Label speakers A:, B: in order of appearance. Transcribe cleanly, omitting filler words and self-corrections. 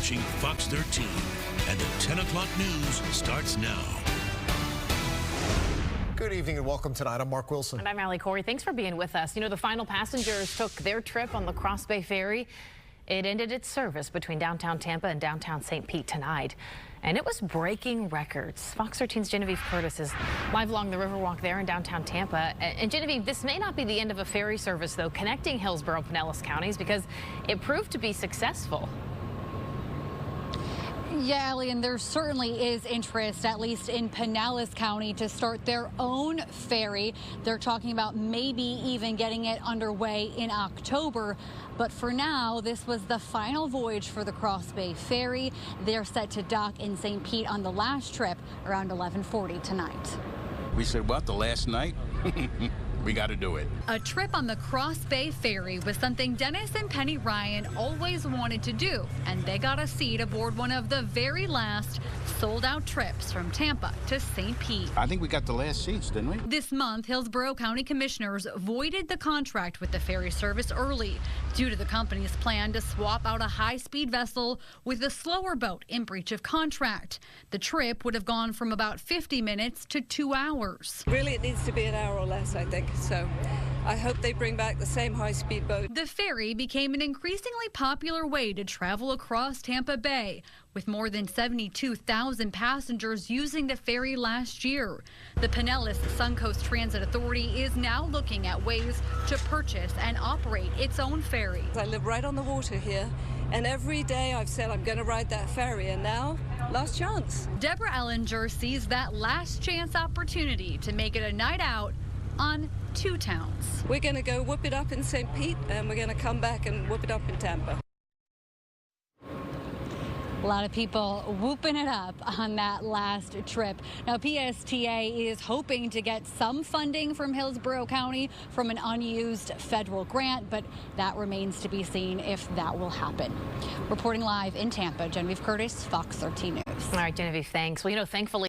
A: watching Fox 13, and the 10 o'clock news starts now.
B: Good evening and welcome tonight. I'm Mark Wilson.
C: And I'm Allie Corey. Thanks for being with us. You know, the final passengers took their trip on the Cross Bay Ferry. It ended its service between downtown Tampa and downtown St. Pete tonight. And it was breaking records. Fox 13's Genevieve Curtis is live along the Riverwalk there in downtown Tampa. And Genevieve, this may not be the end of a ferry service, though, connecting Hillsborough and Pinellas counties, because it proved to be successful.
D: Yeah, Allie, and there certainly is interest, at least in Pinellas County, to start their own ferry. They're talking about maybe even getting it underway in October. But for now, this was the final voyage for the Cross Bay Ferry. They're set to dock in St. Pete on the last trip around 11:40 tonight.
E: We said, well, the last night, we got to do it.
D: A trip on the Cross Bay Ferry was something Dennis and Penny Ryan always wanted to do, and they got a seat aboard one of the very last sold-out trips from Tampa to St. Pete.
E: I think we got the last seats, didn't we?
D: This month, Hillsborough County commissioners voided the contract with the ferry service early due to the company's plan to swap out a high-speed vessel with a slower boat in breach of contract. The trip would have gone from about 50 minutes to 2 hours.
F: Really, it needs to be an hour or less, I think. So I hope they bring back the same high-speed boat.
D: The ferry became an increasingly popular way to travel across Tampa Bay, with more than 72,000 passengers using the ferry last year. The Pinellas Suncoast Transit Authority is now looking at ways to purchase and operate its own ferry.
F: I live right on the water here, and every day I've said I'm going to ride that ferry, and now, last chance.
D: Deborah Ellinger sees that last chance opportunity to make it a night out on two towns.
F: We're going to go whoop it up in St. Pete, and we're going to come back and whoop it up in Tampa.
D: A lot of people whooping it up on that last trip. Now, PSTA is hoping to get some funding from Hillsborough County from an unused federal grant, but that remains to be seen if that will happen. Reporting live in Tampa, Genevieve Curtis, Fox 13 News.
C: All right, Genevieve, thanks. Well, you know, thankfully,